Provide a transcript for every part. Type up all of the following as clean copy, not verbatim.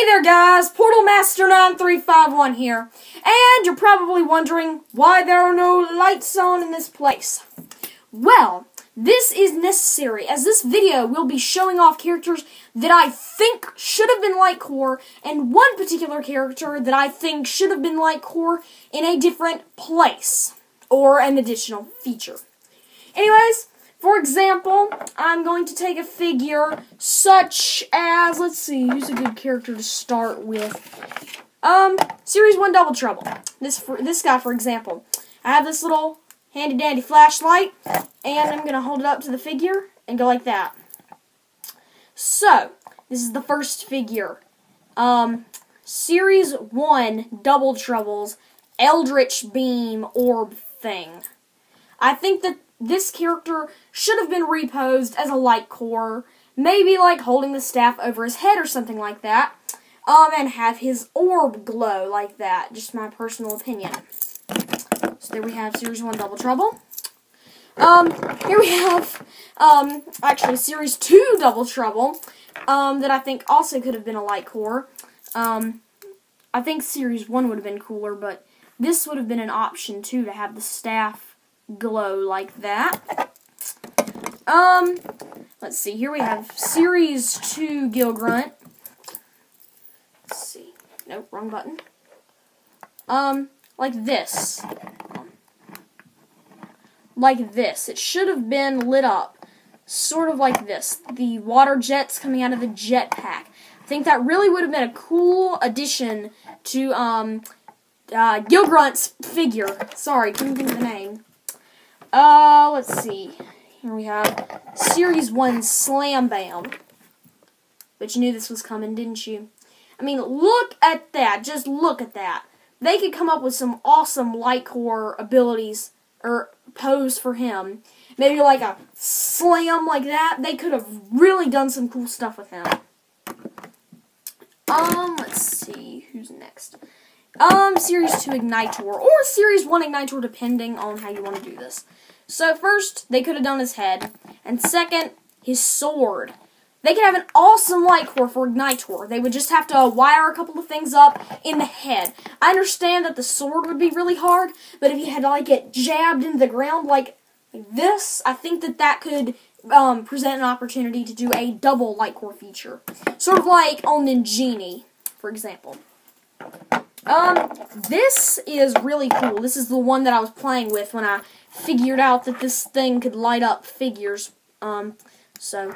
Hey there guys, Portal Master 9351 here, and you're probably wondering why there are no lights on in this place. Well, this is necessary, as this video will be showing off characters that I think should have been Lightcore, and one particular character that I think should have been Lightcore in a different place, or an additional feature. Anyways, for example, I'm going to take a figure such as, let's see, who's a good character to start with? Series 1 Double Trouble. This guy, for example. I have this little handy-dandy flashlight, and I'm going to hold it up to the figure and go like that. So, this is the first figure. Series 1 Double Trouble's Eldritch Beam Orb thing. I think that this character should have been reposed as a Lightcore, maybe like holding the staff over his head or something like that, and have his orb glow like that. Just my personal opinion. So there we have Series 1 Double Trouble. Here we have, actually Series 2 Double Trouble, that I think also could have been a Lightcore. I think Series 1 would have been cooler, but this would have been an option too, to have the staff glow like that. Let's see, here we have Series 2 Gill Grunt. Let's see. Nope, wrong button. Like this. Like this. It should have been lit up. Sort of like this. The water jets coming out of the jetpack. I think that really would have been a cool addition to, Gill Grunt's figure. Sorry, couldn't think of the name. Let's see. Here we have Series 1 Slam Bam. But you knew this was coming, didn't you? I mean, look at that. Just look at that. They could come up with some awesome Lightcore abilities, or pose for him. Maybe like a slam like that. They could have really done some cool stuff with him. Let's see. Who's next? Series 2 Ignitor, or Series 1 Ignitor, depending on how you want to do this. So first, they could have done his head, and second, his sword. They could have an awesome Lightcore for Ignitor. They would just have to wire a couple of things up in the head. I understand that the sword would be really hard, but if you had to like get jabbed into the ground like this, I think that that could present an opportunity to do a double Lightcore feature. Sort of like on Ninjini, for example. This is really cool. This is the one that I was playing with when I figured out that this thing could light up figures. So,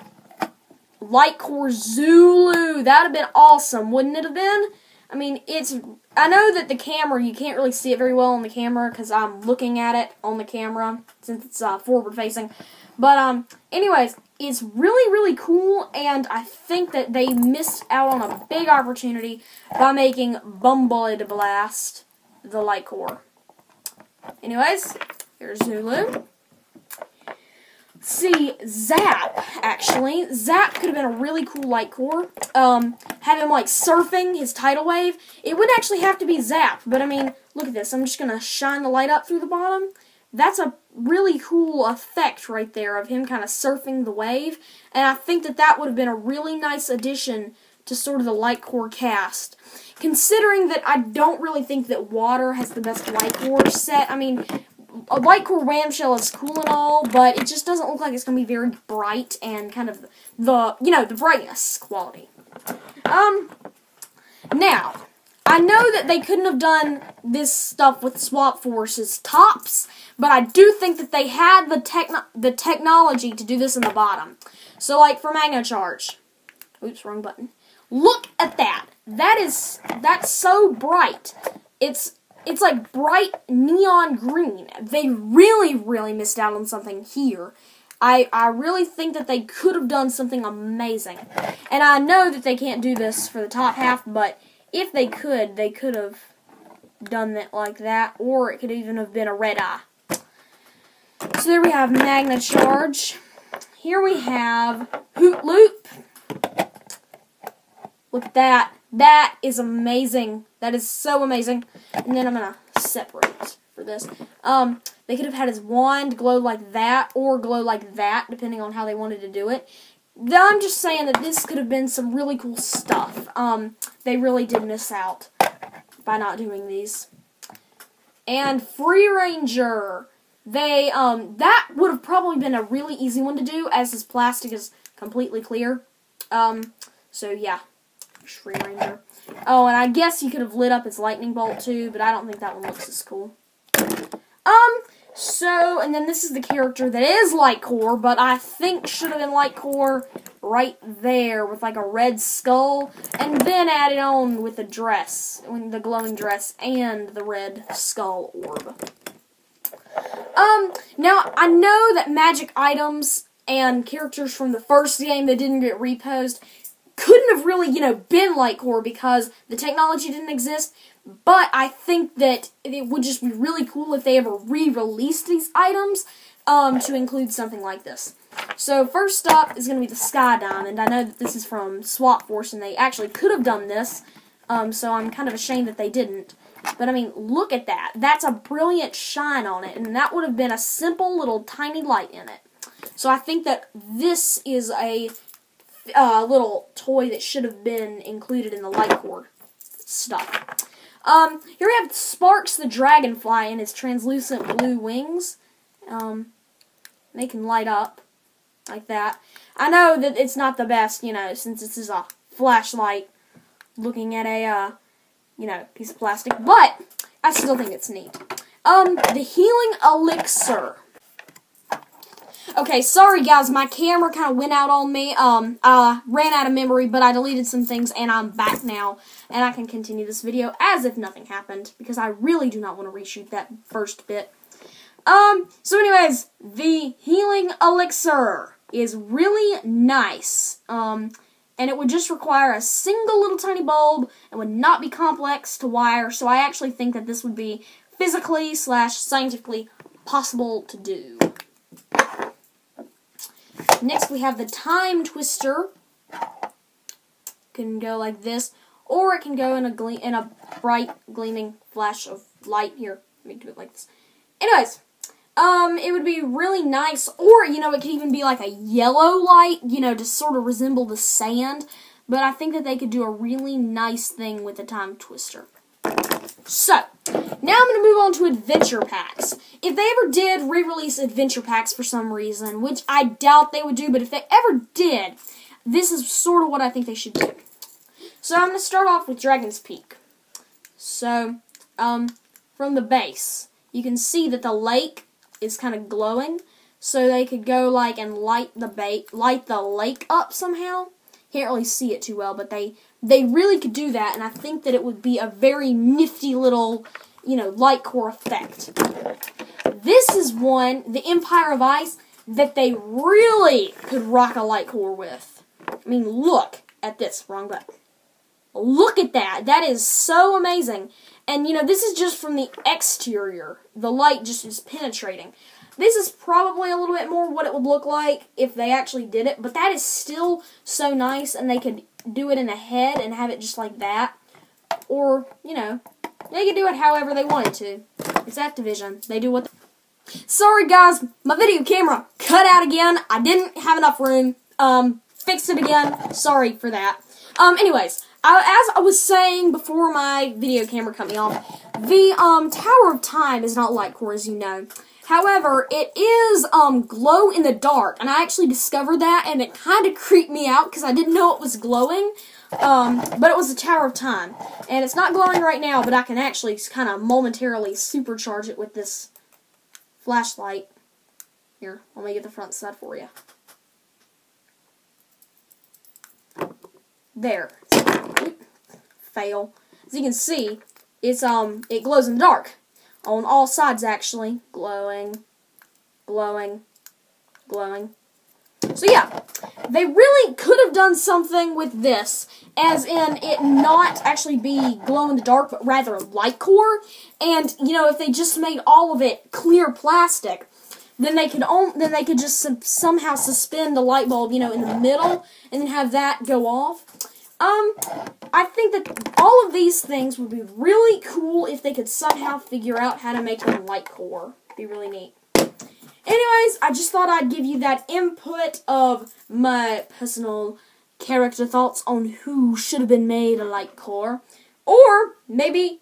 Lightcore Zulu. That would have been awesome, wouldn't it have been? I mean, I know that the camera, you can't really see it very well on the camera because I'm looking at it on the camera since it's forward-facing. But, anyways, it's really, really cool, and I think that they missed out on a big opportunity by making Bumbled Blast the Lightcore. Anyways, here's Zulu. Let's see, Zap, actually. Zap could have been a really cool Lightcore. Have him, like, surfing his tidal wave. It wouldn't actually have to be Zap, but, I mean, look at this. I'm just going to shine the light up through the bottom. That's a really cool effect right there of him kind of surfing the wave, and I think that that would have been a really nice addition to sort of the Lightcore cast. Considering that I don't really think that water has the best Lightcore set. I mean, a Lightcore Ramshell is cool and all, but it just doesn't look like it's going to be very bright and kind of the, you know, the brightness quality. Now, I know that they couldn't have done this stuff with Swap Force's tops, but I do think that they had the technology to do this in the bottom. So, like, for Magno Charge. Oops, wrong button. Look at that. That's so bright. It's like bright neon green. They really, really missed out on something here. I really think that they could have done something amazing. And I know that they can't do this for the top half, but if they could have done it like that, or it could even have been a red eye. So there we have Magna Charge. Here we have Hoot Loop. Look at that. That is amazing. That is so amazing. And then I'm going to separate for this. They could have had his wand glow like that, or glow like that, depending on how they wanted to do it. I'm just saying that this could have been some really cool stuff. They really did miss out by not doing these. And Free Ranger. They, that would have probably been a really easy one to do, as his plastic is completely clear. So yeah, Free Ranger. Oh, and I guess you could have lit up his lightning bolt too, but I don't think that one looks as cool. So, and then this is the character that is Lightcore, but I think should have been Lightcore right there with like a red skull, and then added on with the dress, the glowing dress, and the red skull orb. Now, I know that magic items and characters from the first game that didn't get reposed couldn't have really, been Lightcore because the technology didn't exist, but I think that it would just be really cool if they ever re-released these items to include something like this. So first up is going to be the Sky Diamond. I know that this is from Swap Force, and they actually could have done this, so I'm kind of ashamed that they didn't. But, I mean, look at that. That's a brilliant shine on it, and that would have been a simple little tiny light in it. So I think that this is a little toy that should have been included in the Lightcore stuff. Here we have Sparks the Dragonfly and his translucent blue wings. They can light up like that. I know that it's not the best, since this is a flashlight looking at a, piece of plastic, but I still think it's neat. The Healing Elixir. Okay, sorry guys, my camera kind of went out on me. I ran out of memory, but I deleted some things, and I'm back now, and I can continue this video as if nothing happened, because I really do not want to reshoot that first bit. So anyways, the Healing Elixir is really nice, and it would just require a single little tiny bulb, and would not be complex to wire, so I actually think that this would be physically/scientifically possible to do. Next, we have the Time Twister. Can go like this, or it can go in a bright, gleaming flash of light. Here, let me do it like this. Anyways, it would be really nice, or, it could even be like a yellow light, to sort of resemble the sand, but I think that they could do a really nice thing with the Time Twister. So, now I'm going to move on to adventure packs. If they ever did re-release adventure packs for some reason, which I doubt they would do, but if they ever did, this is sort of what I think they should do. So I'm going to start off with Dragon's Peak. So, from the base, you can see that the lake is kind of glowing, so they could go like and light the lake up somehow. Can't really see it too well, but they really could do that, and I think that it would be a very nifty little, Lightcore effect. This is one, the Empire of Ice, that they really could rock a Lightcore with. I mean, look at this. Wrong button. Look at that. That is so amazing. And, this is just from the exterior. The light just is penetrating. This is probably a little bit more what it would look like if they actually did it, but that is still so nice, and they could do it in the head and have it just like that. Or, they could do it however they wanted to. It's Activision. They do what Sorry guys, my video camera cut out again. I didn't have enough room. Fixed it again. Sorry for that. Anyways, as I was saying before my video camera cut me off, the Tower of Time is not Lightcore, as you know. However, it is glow in the dark, and I actually discovered that, and it kind of creeped me out because I didn't know it was glowing. But it was the Tower of Time, and it's not glowing right now, but I can actually kind of momentarily supercharge it with this flashlight. Here, let me get the front side for you. There. Fail. As you can see, it's it glows in the dark. On all sides, actually. Glowing. Glowing. Glowing. So, yeah. They really could have done something with this, as in it not actually be glow-in-the-dark, but rather Lightcore. And, if they just made all of it clear plastic, then they could just somehow suspend the light bulb, in the middle, and then have that go off. I think that all of these things would be really cool if they could somehow figure out how to make them Lightcore. Be really neat. Anyways, I just thought I'd give you that input of my personal character thoughts on who should have been made a Lightcore. Or maybe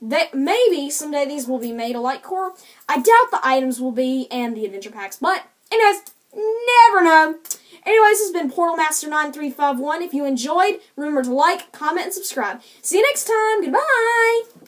someday these will be made a Lightcore. I doubt the items will be and the adventure packs. But anyways, never know. Anyways, this has been Portal Master 9351. If you enjoyed, remember to like, comment, and subscribe. See you next time. Goodbye.